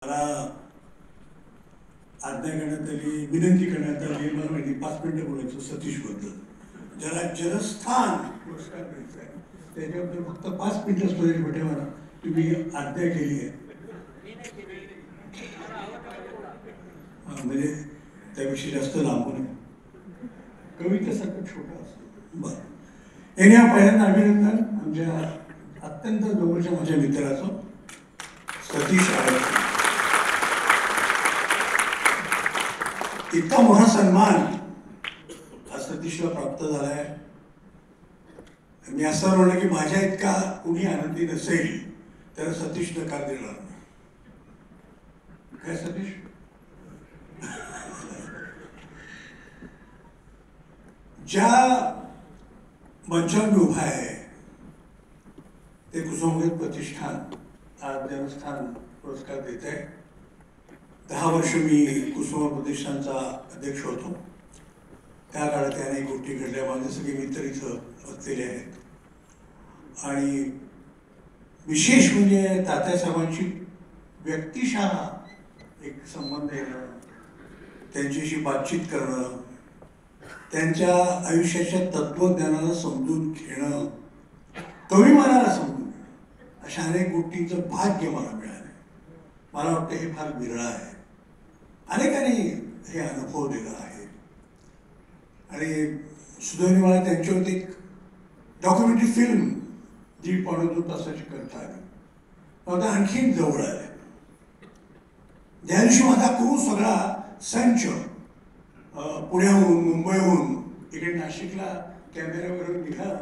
मला आज्ञा करण्यात आली, विनंती करण्यात आली, मला माहिती 5 मिनिटं बोलायचं सतीशबद्दल. ज्याला जनस्थान पुरस्कार द्यायचा आहे त्याच्याबद्दल फक्त 5 मिनिटं स्टोरेज भेटे मला तुम्ही आज्ञा केली आहे. म्हणजे त्याविषयी जास्त लांबू नये, कवितेसारखं छोटं असतं. बरं, येण्या पहिल्यांदा अभिनंदन आमच्या अत्यंत जवळच्या माझ्या मित्राचं सतीश आडत. इतका मोठा सन्मान हा सतीशला प्राप्त झाला आहे. मी असं म्हणलं की माझ्या इतका कुणी आनंदी नसेल तर सतीश नकार देणार नाही. काय सतीश? ज्या मंचावर मी उभा आहे ते कुसुमाग्रज प्रतिष्ठान आज जनस्थान पुरस्कार देत आहे. 10 वर्ष मी कुसुमा प्रतिष्ठानचा अध्यक्ष होतो. त्या काळात अनेक गोष्टी घडल्या. माझे सगळे मित्र इथं बसलेले आहेत. आणि विशेष म्हणजे तात्यासाहेबांची व्यक्तिशः एक संबंध येणं, त्यांच्याशी बातचीत करणं, त्यांच्या आयुष्याच्या तत्वज्ञानाला समजून घेणं, कवी मनाला समजून घेणं, अशा अनेक गोष्टींचं भाग्य मला मिळालं. मला वाटतं हे फार विरळ आहे. अनेकांनी हे अनुभव दिला आहे. आणि सुदैवाने मला त्यांच्यावरती एक डॉक्युमेंटरी फिल्म जी 2.5 तासाची करता आली. मला आणखीन जवळ आले. ज्या दिवशी माझा क्रू सगळा संच पुण्याहून मुंबईहून इकडे नाशिकला कॅमेऱ्यावरून निघाला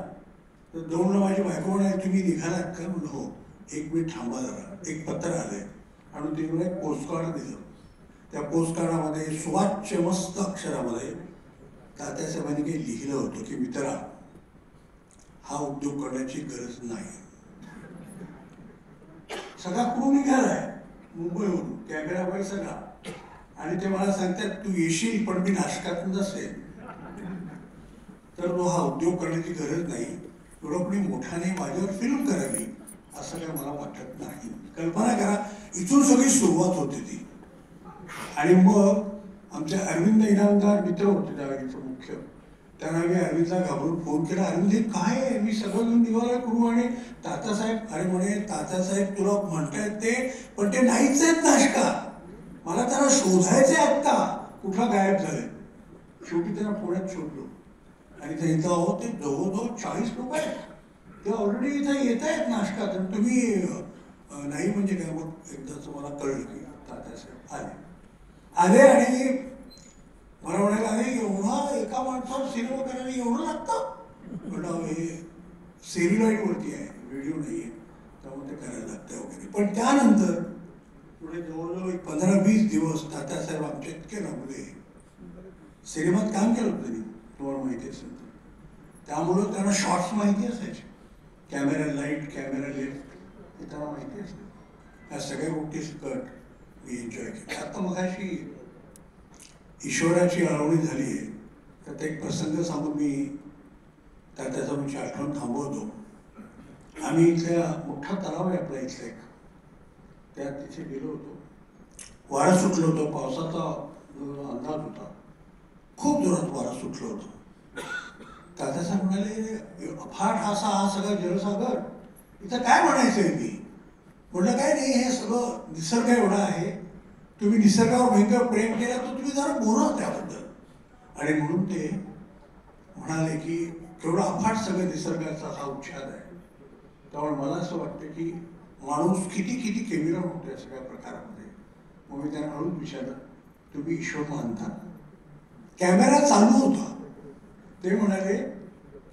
तर दोन माझी बायको म्हणाली, तुम्ही निघालात का? म्हणलं हो. 1 मिनिट थांबा जरा, एक पत्र आलंय. आणि तिने एक पोस्टकार्ड दिलं. त्या पोस्टकार्डामध्ये सुवाच्य मस्त अक्षरामध्ये तात्यासाहेबांनी काही लिहिलं होतं की मित्रा, हा उद्योग करण्याची गरज नाही. सगळा क्रू निघालाय मुंबईहून, कॅमेराबाई सगळा. आणि ते मला सांगतात तू येशील पण मी नाशकातून असेल, तर हा उद्योग करण्याची गरज नाही. एवढं कोणी मोठ्याने माझ्यावर फिल्म करावी असं काय मला वाटत नाही. कल्पना करा, इथून सगळी सुरुवात होते ती. आणि मग आमचे अरविंद इनामदार मित्र होते त्यावेळीचं मुख्य. त्यांना मी अरविंदला घाबरून फोन केला. अरविंद हे काय आहे? मी सगळं घेऊन निघाला करू. आणि तात्यासाहेब, अरे म्हणे तात्यासाहेब तुला म्हणतायत ते, पण ते नाहीच आहेत नाशका. मला त्यांना शोधायचे आत्ता, कुठला गायब झाले. शेवटी त्यांना पुण्यात शोधलो. आणि त्यांचं अहो ते जवळजवळ 40 लोक आहेत, ते ऑलरेडी इथं येत आहेत नाशकात. आणि तुम्ही नाही म्हणजे काय? मग एकदाच मला कळलं की तात्यासाहेब आले. आणि मला म्हणायला अरे एवढा एका माणसावर सिनेमा करायला एवढं लागतं? म्हटलं हे सेल्युलॉईडवरती आहे, व्हिडिओ नाही आहे, त्यामुळे ते करायला लागतं वगैरे. पण त्यानंतर पुढे जवळजवळ 15-20 दिवस तात्यासाहेब आमचे इतके रमले. सिनेमात काम केलं होतं त्यांनी, तुम्हाला माहिती असेल तर. त्यामुळं त्यांना शॉर्ट्स माहिती असायचे, कॅमेरा लाईट, कॅमेरा लेफ्ट, हे त्यांना माहिती असेल. ह्या सगळ्या गोष्टी सकट मी एन्जॉय केली. आता मगाशी ईश्वराची आळवणी झाली आहे तर ते एक प्रसंग सांगून मी तात्यासाहेबांची आठवण थांबवतो. आम्ही इथल्या मोठा तलाव आहे आपला इथला एक, त्या तिथे गेलो होतो. वारा सुटलं होतं, पावसाचा अंदाज होता, खूप जोरात वारा सुटलं होतं. तात्यासाहेब म्हणाले अफाट असा हा सगळा जलसागर, इथं काय म्हणायचं आहे? मी म्हटलं काय नाही, हे सगळं निसर्ग एवढा आहे, तुम्ही निसर्गावर भयंकर प्रेम केलं तर तुम्ही जरा बोला त्याबद्दल. आणि म्हणून ते म्हणाले की केवढा अफाट सगळं निसर्गाचा हा उच्छाद आहे. त्यामुळे मला असं वाटतं की माणूस किती किती केमिरल होतो या सगळ्या प्रकारामध्ये. मग मी त्यांना हळूच विचारलं, तुम्ही ईश्वर मानता? कॅमेरा चालू होता. ते म्हणाले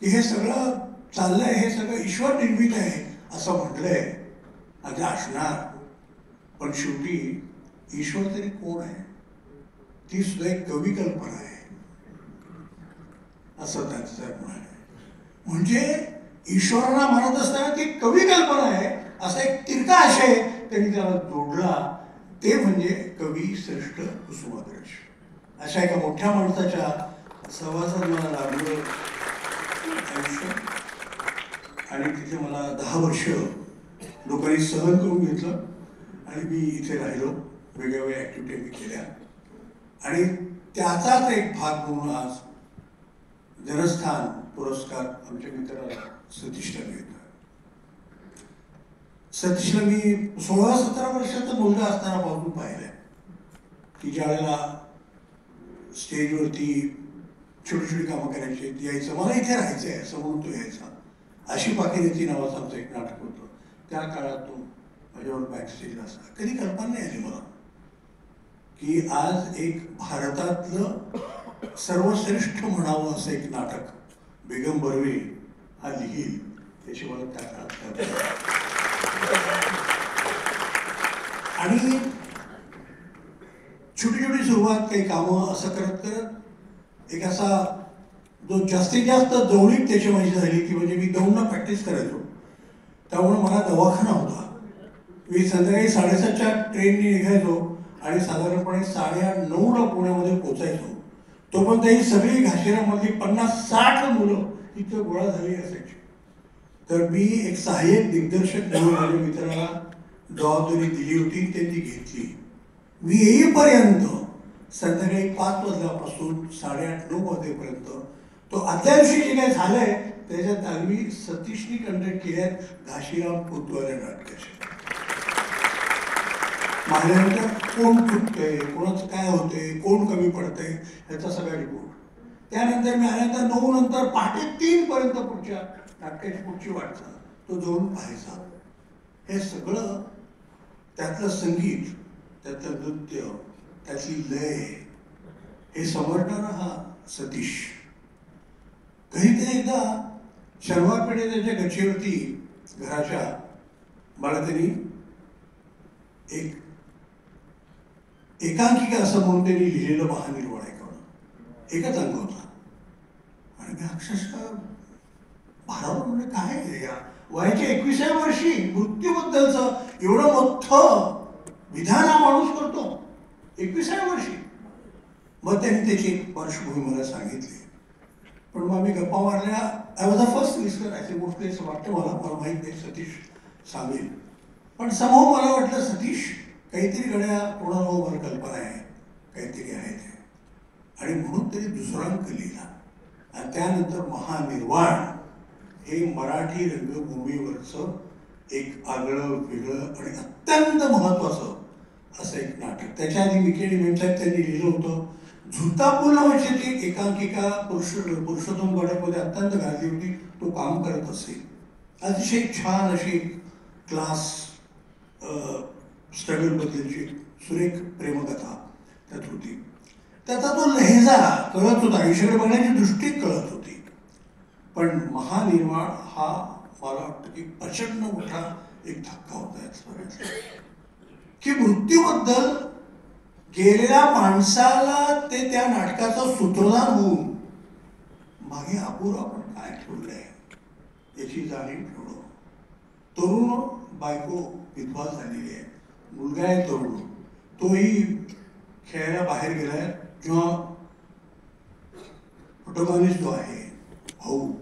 की हे सगळं चाललंय, हे सगळं ईश्वर निर्मित आहे असं म्हटलंय. आता असणार, पण शेवटी ईश्वर तरी कोण आहे? ती सुद्धा एक कवी कल्पना आहे असं तात्यासाहेब म्हणाले. म्हणजे ईश्वराला म्हणत असताना ती कवी कल्पना आहे असा एक तिरका आशय त्यांनी त्याला जोडला. ते म्हणजे कवी श्रेष्ठ कुसुमाग्रज. अशा एका मोठ्या माणसाच्या सहवासात मला लाभलं आयुष्य. आणि तिथे मला 10 वर्ष लोकांनी सहन करून घेतलं आणि मी इथे राहिलो. वेगळ्या वेगळ्या ॲक्टिव्हिटी मी केल्या आणि त्याचाच एक भाग म्हणून आज जनस्थान पुरस्कार आमच्या मित्राला सतीशला मिळतो. सतीशला मी 16-17 वर्षाचा मुलगा असताना पाहून पाहिलंय की ज्या वेळेला स्टेजवरती छोटी छोटी कामं करायची यायचं, मला इथे राहायचं आहे असं म्हणून तो यायचा. अशी पाकिनेती नावाचं आमचं एक नाटक होतं. त्या काळात तो माझ्यावर बॅकस्टेजला असता. कधी कल्पना नाही आली मला की आज एक भारतातलं सर्वश्रेष्ठ म्हणावं असं एक नाटक बेगम बर्वे हा लिहील, त्याची मला त्या काळात. आणि छोटी छोटी सुरुवात, काही कामं असं करत करत एक असा जो जास्तीत जास्त जवळीक त्याची माझी झाली की म्हणजे मी दौडनं प्रॅक्टिस करायचो. त्यामुळे मला दवाखाना होता. मी संध्याकाळी 7:30च्या ट्रेनने निघायचो आणि साधारणपणे 8:30-9ला पुण्यामध्ये पोचायचो. तोपर्यंत ही सगळी घाशिरामधली 50-60 मुलं इथं गोळा झाली असायची. तर मी एक सहाय्यक दिग्दर्शक म्हणून माझ्या मित्राला जबाबदारी दिली होती, त्यांनी घेतली. मी येईपर्यंत संध्याकाळी 5 वाजल्यापासून 8:30-9 वाजेपर्यंत तो आदल्या दिवशी जे काही झालंय त्याच्यात आम्ही सतीशनी कंडक्ट केल्यात घाशीराम कोतवाल नाटकाचे. माझ्यानंतर कोण चुकतंय, कोणाचं काय होतंय, कोण कमी पडतंय ह्याचा सगळा रिपोर्ट. त्यानंतर मी आल्यानंतर 9 नंतर पहाटे 3 पर्यंत पुढच्या नाटकाची पुढची वाटचाल तो जाऊन पाहायचा. हे सगळं त्यातलं संगीत, त्यातलं नृत्य, त्यातली लय हे समजणारा हा सतीश. कधीतरी एकदा शनिवार पेठेच्या गच्चीवरती घराच्या मला त्यांनी एक एकांकिका असं म्हणून त्यांनी लिहिलेलं महानिर्वाण ऐकवलं. एकच अंग होता आणि मी अक्षरशः भारावर म्हणजे काय आहे या वयाच्या 21व्या वर्षी मृत्यूबद्दलचं एवढं मोठं विधान हा माणूस करतो 21व्या वर्षी. मग त्यांनी त्याची पार्श्वभूमी मला सांगितली. पण मग आम्ही गप्पा मारल्या. I was a first lister. असे गोष्टी असं वाटतं मला माहीत नाही सतीश सांगेल. पण समोर मला वाटलं सतीश काहीतरी गड्या कोणाला मला कल्पना आहे, काहीतरी आहे ते. आणि म्हणून त्यांनी दुसरा अंक लिहिला आणि त्यानंतर महानिर्वाण हे मराठी रंगभूमीवरचं एक आगळं वेगळं आणि अत्यंत महत्त्वाचं असं एक नाटक. त्याच्या आधी मिकेडी मेमसाहेब त्यांनी लिहिलं होतं झुलतापूल नावाची ती एकांकिका पुरुषोत्तम गडामध्ये अत्यंत गाजली होती. तो काम करत असे. अतिशय छान अशी क्लास स्ट्रगलबद्दलची सुरेख प्रेमकथा त्यात होती. त्याचा तो लहेजा कळत होता, आयुष्याकडे बघण्याची दृष्टी कळत होती. पण महानिर्वाण हा मला वाटतं की प्रचंड मोठा एक धक्का होता याचा की मृत्यूबद्दल गेलेल्या माणसाला ते त्या नाटकाचं सूत्रधार होऊन मागे अपुरं आपण काय ठेवलंय याची जाणीव ठेवणं. तरुण बायको विधवा झालेली आहे, मुलगा आहे तरुण, तोही खेळायला बाहेर गेलाय. किंवा प्रोटोगॉनिस्ट जो आहे भाऊ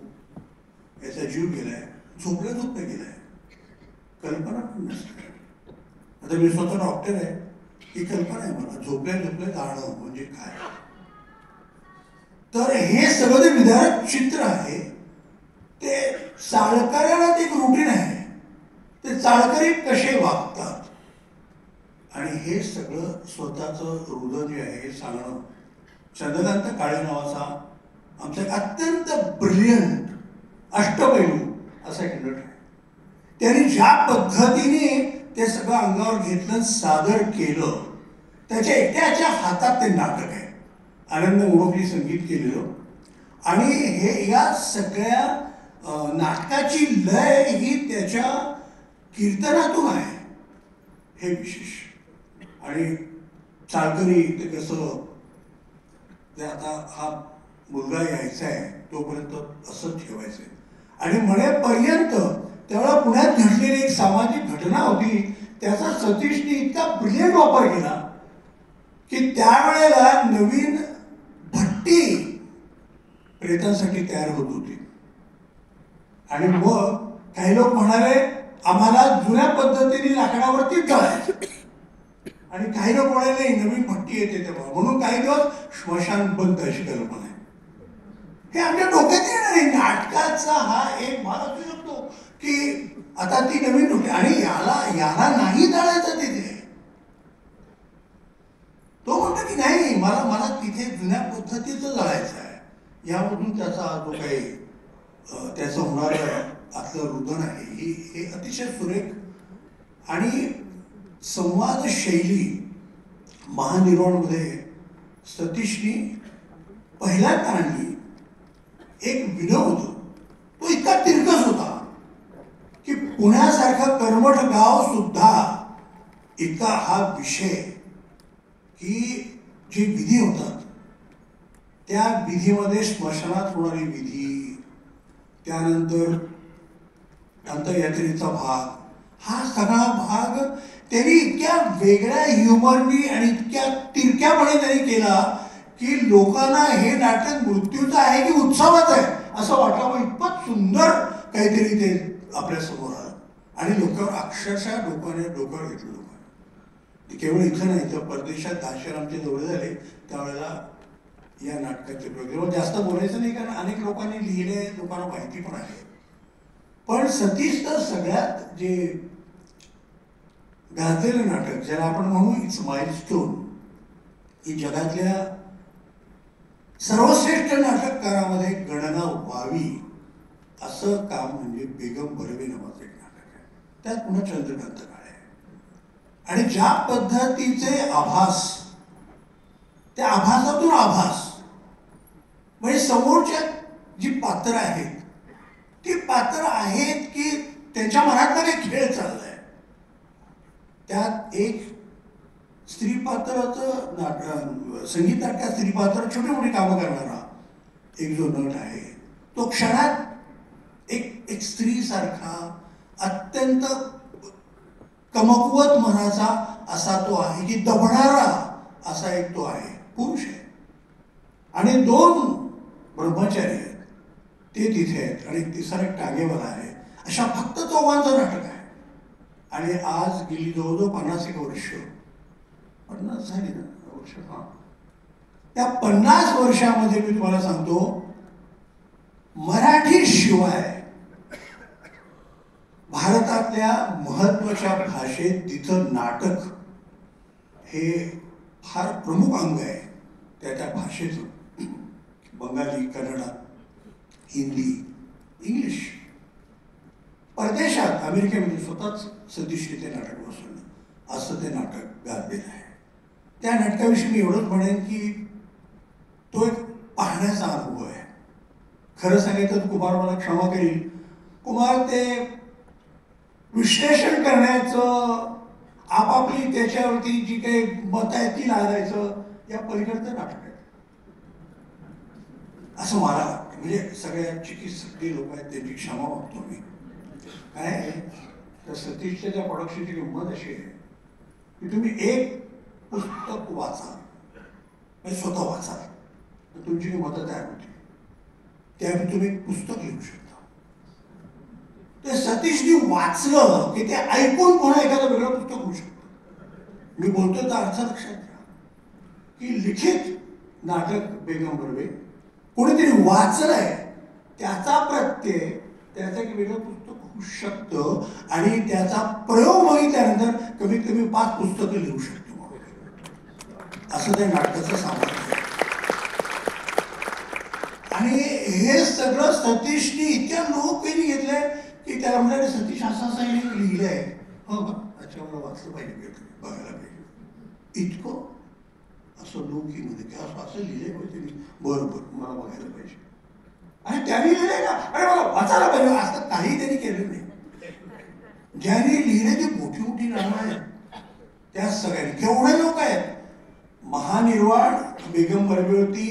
याचा जीव गेलाय, झोपल्या गेलाय, कल्पना पण नसते. आता मी स्वतः डॉक्टर आहे, ही कल्पना आहे मला झोपल्या जाणं म्हणजे काय. तर हे सगळं जे विधारक चित्र आहे ते चाळकऱ्याला ते एक रुटीन आहे. ते चाळकरी कसे वागतात आणि हे सगळं स्वतःचं हृदय जे आहे हे सांगणं. चंद्रकांत काळे नावाचा आमचा एक अत्यंत ब्रिलियंट अष्टपैलू असा एक नट आहे. त्यांनी ज्या पद्धतीने ते सगळं अंगावर घेतलं सादर केलं, त्याच्या एकट्याच्या हातात ते नाटक आहे. आनंद मोडकनी संगीत केलेलं आणि हे या सगळ्या नाटकाची लय ही त्याच्या कीर्तनातून आहे, हे विशेष. आणि चाळकरी ते कसं ते आता हा मुलगा यायचा आहे तोपर्यंत असं ठेवायचं आहे. आणि म्हणेपर्यंत त्यावेळेला पुण्यात घडलेली एक सामाजिक घटना होती, त्याचा सतीशने इतका ब्रिलियंट वापर केला की त्यावेळेला नवीन भट्टी प्रेतांसाठी तयार होत होती. आणि मग काही लोक म्हणाले आम्हाला जुन्या पद्धतीने लाकडावरती जळायचं. आणि काही ना कोणाला नाही नवीन भट्टी येते तेव्हा, म्हणून काही दिवस श्मशान बंद अशी कल्पना आहे. हे आमच्या डोक्यात येणार आहे. नाटकाचा हा एक भाग असू शकतो की आता ती नवीन होती आणि याला नाही जाळायचं तिथे. तो म्हणतो की नाही, मला तिथे जुन्या पद्धतीचं जाळायचं आहे. यामधून त्याचा जो काही त्याचं होणारं आतलं रुदन आहे हे अतिशय सुरेख आणि संवाद शैली महानिर्वाणमध्ये सतीशनी पहिल्यांदा आणली. एक विनोद तो इतका तिरकस होता की पुण्यासारखं कर्मठ गाव सुद्धा इतका हा विषय की जे विधी होतात त्या विधीमध्ये स्मशानात होणारी विधी, त्यानंतर अंत्ययात्रेचा भाग, हा सगळा भाग त्यांनी इतक्या वेगळ्या ह्युमरनी आणि इतक्या तिरक्यापणे त्यांनी केला की लोकांना हे नाटक मृत्यूचं आहे की उत्सवाचं आहे असं वाटावं. इतपत सुंदर काहीतरी ते आपल्या समोर आलं आणि लोकांवर अक्षरशः डोक्यावर घेतलं. लोकांना केवळ इथं नाही तर परदेशात दाशर आमचे जवळ झाले त्यावेळेला या नाटकाचे प्रोग्राम. जास्त बोलायचं नाही कारण अनेक लोकांनी लिहिले, लोकांना माहिती पण आहे. पण सतीश तर सगळ्यात जे गाजलेलं नाटक ज्याला आपण म्हणू इट्स माइलस्टोन, ही जगातल्या सर्वश्रेष्ठ नाटककारामध्ये गणना व्हावी असं काम म्हणजे बेगम बर्वे नावाचं एक नाटक आहे. त्यात पुन्हा चंद्रकांत काळे आणि ज्या पद्धतीचे आभास, त्या आभासातून आभास म्हणजे समोरच्या जी पात्र आहेत ती पात्र आहेत की त्यांच्या मनातला काही खेळ चाललाय. त्यात एक स्त्री पात्राचं संगीत नाटकात स्त्री पात्र छोटी मोठी कामं करणारा एक जो नट आहे तो क्षणात एक स्त्री सारखा अत्यंत कमकुवत मनाचा असा तो आहे की दबणारा असा एक तो आहे, पुरुष आहे. आणि दोन ब्रह्मचारी आहेत ते तिथे आहेत आणि तिसरा एक टांगेवाला आहे. अशा फक्त चौघांचं नाटक आहे. आणि आज गेली जवळजवळ 50 वर्ष, 50 झाली ना वर्ष, हा, त्या 50 वर्षामध्ये मी तुम्हाला सांगतो मराठी शिवाय भारतातल्या महत्वाच्या भाषेत तिथं नाटक हे फार प्रमुख अंग आहे त्या भाषेचं. बंगाली, कन्नडा, हिंदी, इंग्लिश. परदेशात अमेरिकेमध्ये स्वतःच सतीशने ते नाटक बसवलं, असं ते नाटक गाजलेलं आहे. त्या नाटकाविषयी मी एवढंच म्हणेन की तो एक पाहण्याचा अनुभव आहे. खरं सांगायचं तर कुमार मला क्षमा करील, कुमार ते विश्लेषण करण्याचं आपापली त्याच्यावरती जी काही मत आहे ती लादायचं या पलीकडचं नाटक आहे असं मला वाटतं. म्हणजे सगळ्या चिकित्सक लोक आहेत त्यांची क्षमा मागतो मी. काय आहे तर सतीशच्या त्या प्रोडक्शनची गंमत अशी आहे की तुम्ही एक पुस्तक वाचा, म्हणजे स्वतः वाचा तर तुमची मतं तयार होती. त्यावेळी तुम्ही एक पुस्तक लिहू शकता. ते सतीशनी वाचलं की ते ऐकून पुन्हा एखादं वेगळं पुस्तक होऊ शकतं. मी बोलतो तर अर्थ लक्षात घ्या की लिखित नाटक बेगम बर्वे कोणीतरी वाचलंय त्याचा प्रत्यय त्याचं एक वेगळं पुस्तक होऊ शकतं आणि त्याचा प्रयोग बघितल्यानंतर कमीत कमी 5 पुस्तकं लिहू शकतो असं त्या नाटकाचं सामर्थ्य आहे. आणि हे सगळं सतीशनी इतक्या लोकांनी घेतलंय की त्याला म्हणाले सतीश असं लिहिलंय, हो का, अच्छा मला वाचलं पाहिजे, बघायला पाहिजे. इतकं असं लोकीमध्ये की असं लिहिलंय पाहिजे, बरं मला बघायला पाहिजे. आणि त्यांनी लिहिलंय का, अरे मला वाचायला पाहिजे, असं काही त्यांनी केलं नाही. ज्यांनी लिहिलंय ती मोठी मोठी नावं आहेत त्या सगळ्यांनी. केवढे लोक आहेत. महानिर्वाण बेगम बर्वेवरती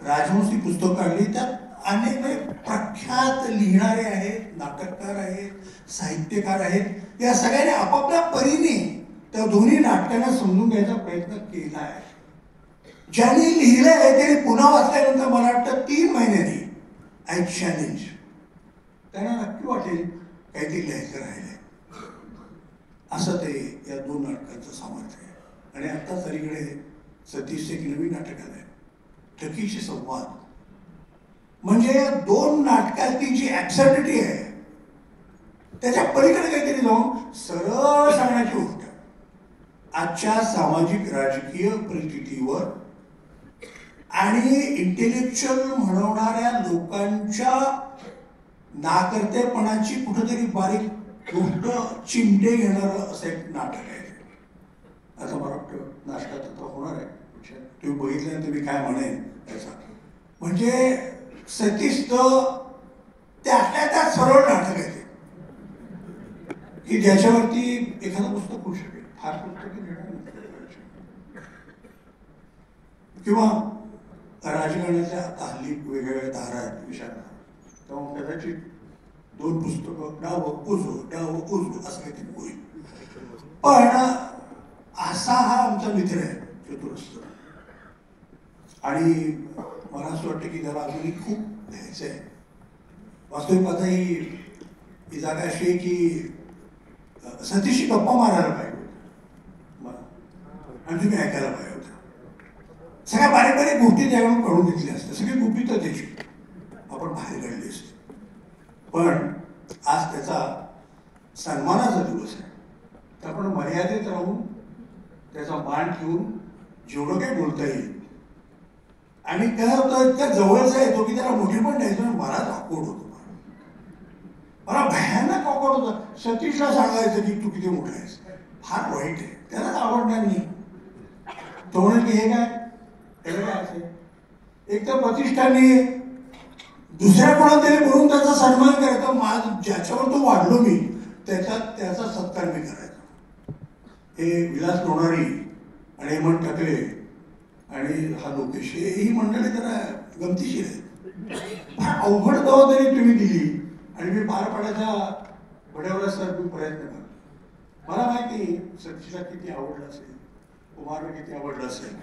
राजहंसी पुस्तक काढली, त्यात अनेक प्रख्यात लिहिणारे आहेत, नाटककार आहेत, साहित्यकार आहेत. या सगळ्यांनी आपापल्या परीने त्या दोन्ही नाटकांना समजून घ्यायचा प्रयत्न केला आहे. ज्यांनी लिहिलंय त्यांनी पुन्हा वाचल्यानंतर मला वाटतं 3 महिन्यांनी आय चॅलेंज त्यांना नक्की वाटेल काहीतरी लिहायचं राहिलंय. असं ते या 2 नाटकांचं सामर्थ्य आहे. अलीकडे सतीशचं एक नवीन नाटक आलंय, ठकीचे संवाद. म्हणजे या 2 नाटकातली जी ऍब्सर्डिटी आहे त्याच्या पलीकडे काहीतरी जाऊन सरळ सांगण्याची गोष्ट आजच्या सामाजिक राजकीय परिस्थितीवर आणि इंटेलेक्च्युअल म्हणवणाऱ्या लोकांच्या नाकर्तेपणाची कुठेतरी बारीक गोष्ट चिमटे घेणारं असं एक नाटक आहे. आता मला वाटतं नाटकात आता होणार आहे, तुम्ही बघितल्यानंतर मी काय म्हणेन त्याचा. म्हणजे सतीशचं त्यातल्या त्यात सरळ नाटक आहे ते, की ज्याच्यावरती एखादं पुस्तक होऊ शकेल. फार पुस्तकं किंवा राजकारणाच्या आता हल्ली वेगवेगळ्या धारा आहेत विषयांना, तेव्हा कदाचित 2 पुस्तकं डाव उजव असं काहीतरी होईल. पण असा हा आमचा मित्र आहे चतुरस्र, आणि मला असं वाटतं की त्याला अजूनही खूप द्यायचं आहे. वास्तविक आता ही जागा अशी आहे की सतीशशी गप्पा मारायला पाहिजे आणि तुम्ही ऐकायला पाहिजे होतं. सगळ्या बारीक बारीक गोष्टी त्याकडून कळून घेतल्या असत्या, सगळी गुपित त्याची आपण बाहेर काढली असते. पण आज त्याचा सन्मानाचा दिवस आहे, तर आपण मर्यादेत राहून त्याचा मान ठेवून जेवढं काही बोलता येईल. आणि काय होतं, इतक्या जवळचा येतो की त्याला मोठी पण द्यायचं. मलाच ऑकवर्ड होतो, मला भयानक ऑकवर्ड होतं. सतीशला सांगायचं की तू किती मोठा आहेस, फार वाईट आहे, त्यालाच आवडणार नाही. तो म्हणेल की हे काय त्याला काय असेल. एक तर प्रतिष्ठाने दुसऱ्या कोणाला तरी बोलून त्याचा सन्मान करायचा, ज्याच्यावर तो वाढलो मी त्याचा सत्कार मी करायचा. हे विलास लोणारी आणि हेमंत टकले आणि हा लोकेश ही मंडळी जरा गमतीशीर आहेत. फार अवघड जबाबदारी तुम्ही दिली आणि मी पार पाडायचा बड्यावरच मी प्रयत्न करतो. मला माहिती सतीशला किती आवडलं असेल, कुमारला किती आवडलं असेल,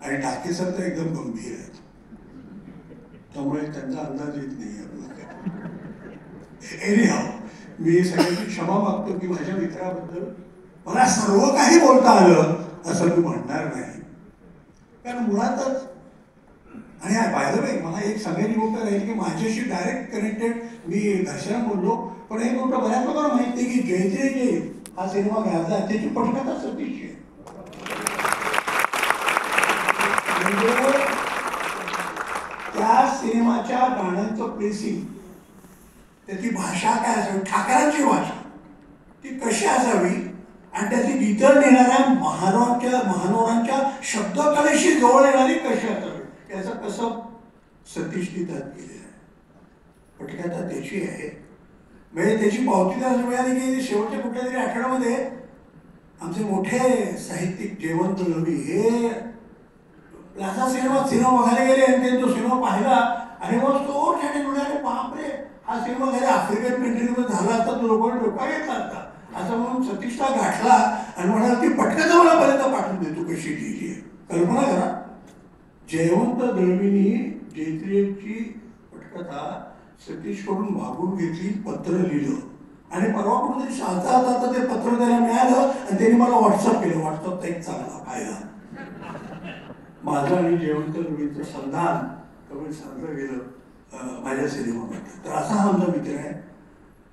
आणि टाके सर तर एकदम गंभीर आहेत, त्यामुळे त्यांचा अंदाज येत नाही आपल्याला. मी सगळ्यांची क्षमा मागतो की माझ्या मित्राबद्दल मला सर्व काही बोलता आलं असं मी म्हणणार नाही, कारण मुळातच. आणि बाय द वे मला एक सांगायची गोष्ट राहील की माझ्याशी डायरेक्ट कनेक्टेड मी घरच्यांना बोललो, पण एक गोष्ट बऱ्याच लोकांना माहित नाही की जयते हा सिनेमा घ्यायचा त्याची पटकथा सतीश आहे. म्हणजे त्या सिनेमाच्या गाण्यांचं प्लेसिंग, त्याची भाषा काय असावी, ठाकरांची भाषा ती कशी असावी, आणि त्याची गीतं नेणाऱ्या महानोरांच्या शब्दकलेशी जवळ येणारी कशी असावी, याचं कसं सतीशनी त्यात केलेलं आहे. पटकथा त्याची आहे. म्हणजे त्याची पावती तर मिळाली की शेवटच्या कुठल्या तरी आठवड्यामध्ये आमचे मोठे साहित्यिक जयवंत दळवी हे प्लाझा सिनेमा बघायला गेले आणि त्यांनी तो सिनेमा पाहिला आणि मग तो ठिकाणी म्हणाले बापरे, हा सिनेमा घरी आफ्रिकन कंट्रीमध्ये झाला असता तो लोकांनी डोका घेतला असता असं म्हणून सतीशला गाठला आणि म्हणाला ती पटकथा मला पर्यंत पाठवून देतो कशी लिहिली आहे. कल्पना करा, जयवंत दळवींनी जैत्रियची पटकथा सतीशकडून मागून घेतली, पत्र लिहिलं आणि परवा कुठेतरी जाता ते पत्र त्याला मिळालं आणि त्यांनी मला व्हॉट्सअप केलं. व्हॉट्सअपचा एक चांगला फायदा, माझं आणि जयवंत दळवींचं संधान कमी सांगलं गेलं माझ्या सिनेमामध्ये. तर असा हा आमचा मित्र आहे.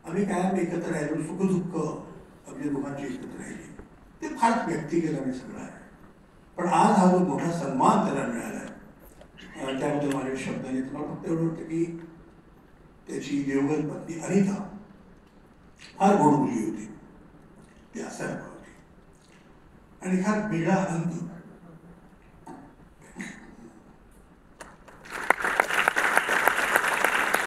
आम्ही कायम एकत्र राहिलो, सुखदुःख आपल्या दोघांची एकत्र राहिली. ते फार व्यक्तिगत आणि सगळं आहे, पण आज हा जो मोठा सन्मान त्याला मिळाला आहे त्याबद्दल माझ्या शब्दाने मला फक्त एवढं वाटतं की त्याची देवगत पत्नी अनिता फार गोड मुली होती, ती असायला होती आणि फार वेगळा आनंद